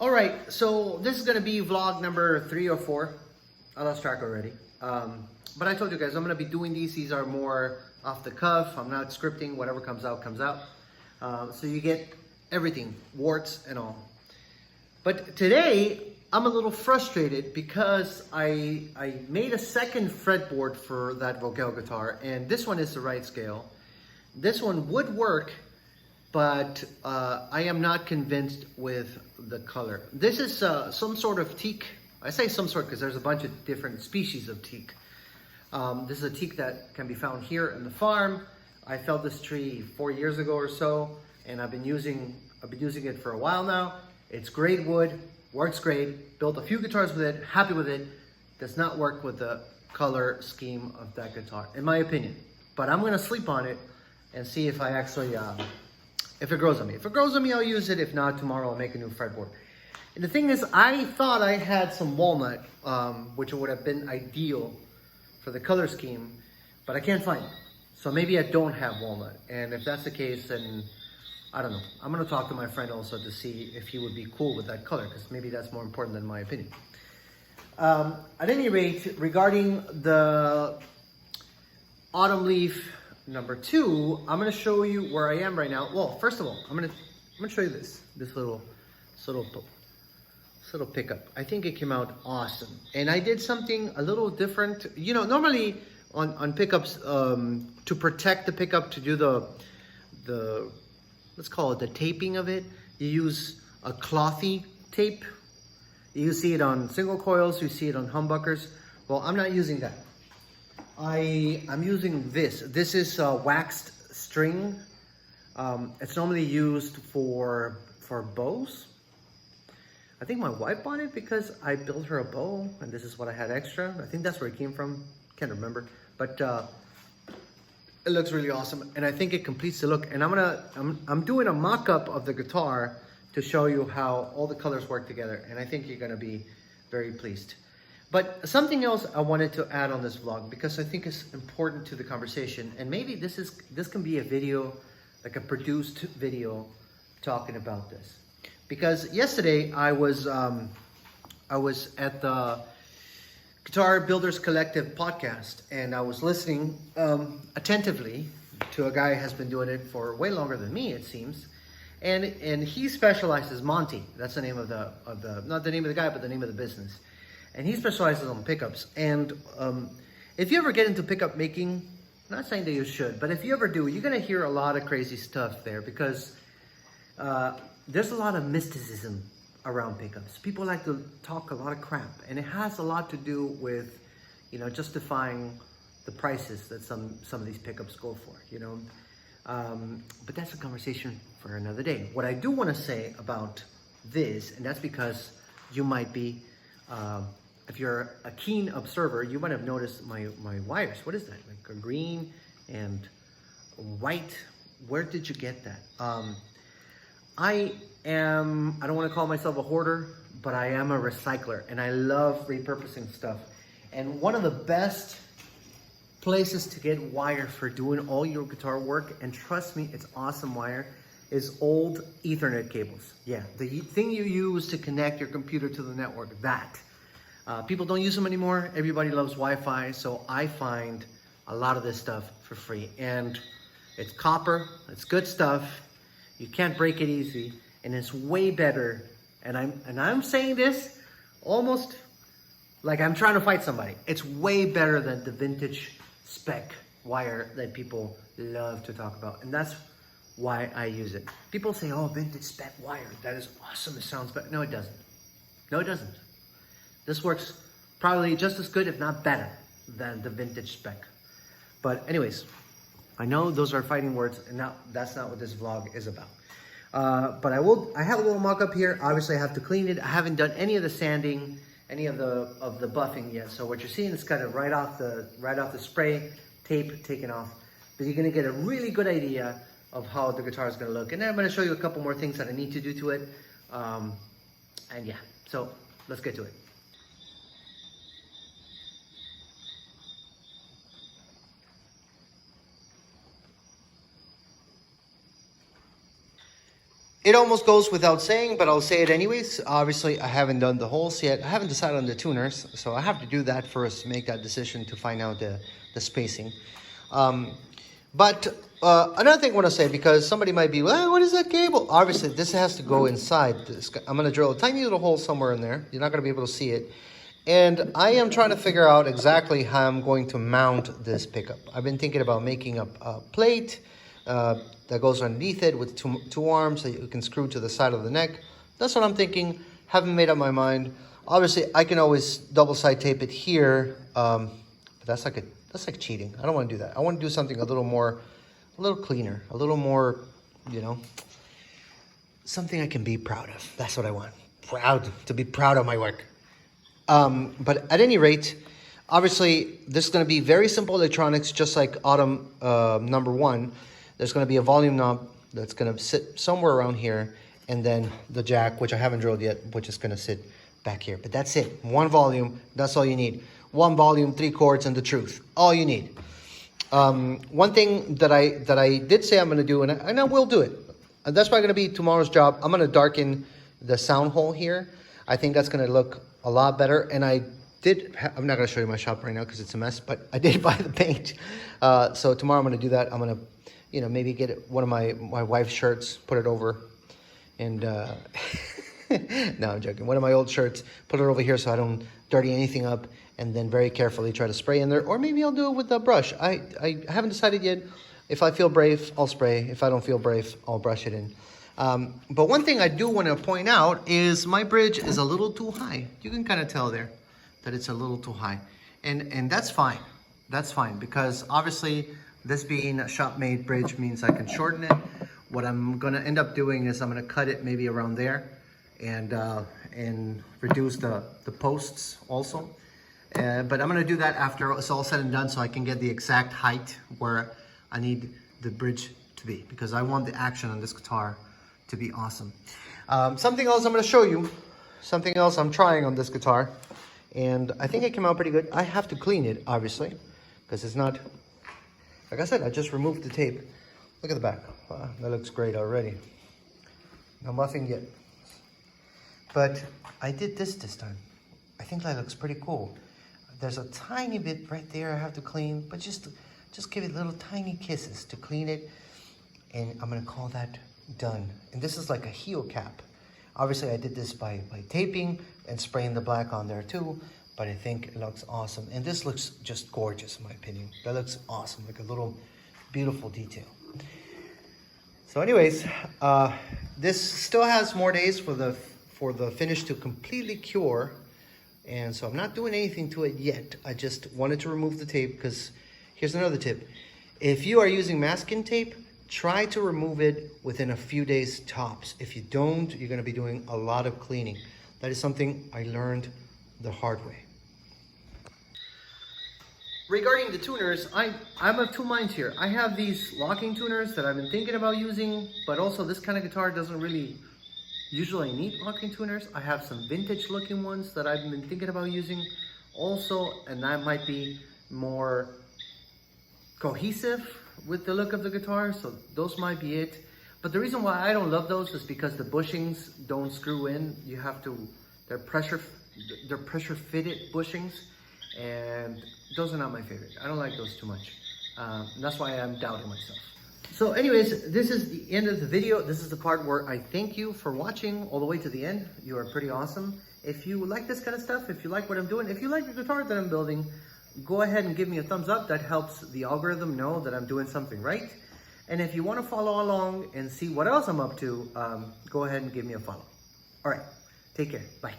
All right, so this is gonna be vlog number 3 or 4. I lost track already. But I told you guys I'm gonna be doing these. These are more off the cuff. I'm not scripting. Whatever comes out, comes out. So you get everything, warts and all. But today, I'm a little frustrated because I made a second fretboard for that Voguel guitar, and this one is the right scale. This one would work, but I am not convinced with the color. This is some sort of teak. I say some sort because there's a bunch of different species of teak. This is a teak that can be found here in the farm. I felled this tree 4 years ago or so, and I've been using it for a while now. It's great wood, works great. Built a few guitars with it, happy with it. Does not work with the color scheme of that guitar, in my opinion. But I'm gonna sleep on it and see if I actually, if it grows on me. If it grows on me, I'll use it. If not, tomorrow I'll make a new fretboard. And the thing is, I thought I had some walnut, which would have been ideal for the color scheme, but I can't find it. So maybe I don't have walnut. And if that's the case, then I don't know. I'm gonna talk to my friend also to see if he would be cool with that color, because maybe that's more important than my opinion. At any rate, regarding the autumn leaf number 2, I'm gonna show you where I am right now. Well, first of all, I'm gonna show you this little pickup. I think it came out awesome, and I did something a little different. You know, normally on pickups, to protect the pickup, to do the let's call it the taping of it, you use a clothy tape. You see it on single coils, you see it on humbuckers. Well, I'm not using that. I'm using this. This is waxed string. It's normally used for bows. I think my wife bought it because I built her a bow, and this is what I had extra. I think that's where it came from. Can't remember, but it looks really awesome, and I think it completes the look. And I'm doing a mock-up of the guitar to show you how all the colors work together, and I think you're gonna be very pleased. But something else I wanted to add on this vlog, because I think it's important to the conversation, and maybe this can be a video, like a produced video, talking about this. Because yesterday I was at the Guitar Builders Collective podcast, and I was listening attentively to a guy who has been doing it for way longer than me, it seems. And he specializes, Monty, that's the name of the not the name of the guy, but the name of the business. And he specializes on pickups. And if you ever get into pickup making, I'm not saying that you should, but if you ever do, you're gonna hear a lot of crazy stuff there, because there's a lot of mysticism around pickups. People like to talk a lot of crap, and it has a lot to do with, you know, justifying the prices that some of these pickups go for, you know. But that's a conversation for another day. What I do want to say about this, and that's because you might be, if you're a keen observer, you might have noticed my wires. What is that? Like a green and white. Where did you get that? I don't want to call myself a hoarder, but I am a recycler, and I love repurposing stuff. And one of the best places to get wire for doing all your guitar work, and trust me, it's awesome wire, is old Ethernet cables. Yeah, the thing you use to connect your computer to the network, that. People don't use them anymore. Everybody loves Wi-Fi, so I find a lot of this stuff for free. And it's copper, it's good stuff. You can't break it easy, and it's way better. And I'm saying this almost like I'm trying to fight somebody. It's way better than the vintage spec wire that people love to talk about, and that's why I use it. People say, "Oh, vintage spec wire, that is awesome. It sounds better." No, it doesn't. No, it doesn't. This works probably just as good, if not better, than the vintage spec. But anyways, I know those are fighting words, and now that's not what this vlog is about. But I have a little mock-up here. Obviously, I have to clean it. I haven't done any of the sanding, any of the buffing yet. So what you're seeing is kind of right off the spray, tape taken off. But you're gonna get a really good idea of how the guitar is gonna look. And then I'm gonna show you a couple more things that I need to do to it. And yeah, so let's get to it. it almost goes without saying, but I'll say it anyways. Obviously, I haven't done the holes yet. I haven't decided on the tuners, so I have to do that first to make that decision to find out the spacing. But another thing I want to say, because somebody might be, well, what is that cable? Obviously, this has to go inside. I'm going to drill a tiny little hole somewhere in there. You're not going to be able to see it. And I am trying to figure out exactly how I'm going to mount this pickup. I've been thinking about making a plate that goes underneath it with two arms that you can screw to the side of the neck. That's what I'm thinking. Haven't made up my mind. Obviously, I can always double side tape it here, but that's like cheating. I don't want to do that. I want to do something a little cleaner, a little more, you know, something I can be proud of. That's what I want. To be proud of my work. But at any rate, obviously, this is going to be very simple electronics, just like Autumn number 1. There's going to be a volume knob that's going to sit somewhere around here, and then the jack, which I haven't drilled yet, which is going to sit back here. But that's it. One volume. That's all you need. One volume, 3 chords, and the truth. All you need. One thing that I did say I'm going to do, and I will do it. And that's probably going to be tomorrow's job. I'm going to darken the sound hole here. I think that's going to look a lot better. And I'm not going to show you my shop right now because it's a mess, but I did buy the paint. So tomorrow I'm going to do that. I'm going to, you know, maybe get one of my wife's shirts, put it over, and no, I'm joking. One of my old shirts, put it over here so I don't dirty anything up, and then very carefully try to spray in there. Or maybe I'll do it with a brush. I haven't decided yet. If I feel brave, I'll spray. If I don't feel brave, I'll brush it in. But one thing I do want to point out is my bridge is a little too high. You can kind of tell there that it's a little too high. And that's fine. That's fine, because obviously this being a shop-made bridge means I can shorten it. What I'm going to end up doing is I'm going to cut it maybe around there and reduce the posts also. But I'm going to do that after it's all said and done, so I can get the exact height where I need the bridge to be, because I want the action on this guitar to be awesome. Something else I'm going to show you, something else I'm trying on this guitar, and I think it came out pretty good. I have to clean it, obviously, because it's not, like I said, I just removed the tape. Look at the back. Wow, that looks great already. No muffing yet. But I did this time. I think that looks pretty cool. There's a tiny bit right there I have to clean, but just give it little tiny kisses to clean it. And I'm gonna call that done. And this is like a heel cap. Obviously I did this by taping and spraying the black on there too, but I think it looks awesome. And this looks just gorgeous in my opinion. That looks awesome, like a little beautiful detail. So anyways, this still has more days for the finish to completely cure. And so I'm not doing anything to it yet. I just wanted to remove the tape, because here's another tip. If you are using masking tape, try to remove it within a few days tops. If you don't, you're gonna be doing a lot of cleaning. That is something I learned the hard way. Regarding the tuners, I'm of two minds here. I have these locking tuners that I've been thinking about using, but also this kind of guitar doesn't really usually need locking tuners. I have some vintage looking ones that I've been thinking about using also, and that might be more cohesive with the look of the guitar, so those might be it. But the reason why I don't love those is because the bushings don't screw in. You have to, they're pressure fitted bushings, and those are not my favorite. I don't like those too much. That's why I'm doubting myself. So anyways, this is the end of the video. This is the part where I thank you for watching all the way to the end. You are pretty awesome. If you like this kind of stuff, if you like what I'm doing, if you like the guitar that I'm building, go ahead and give me a thumbs up. That helps the algorithm know that I'm doing something right. And if you want to follow along and see what else I'm up to, go ahead and give me a follow. All right, take care. Bye.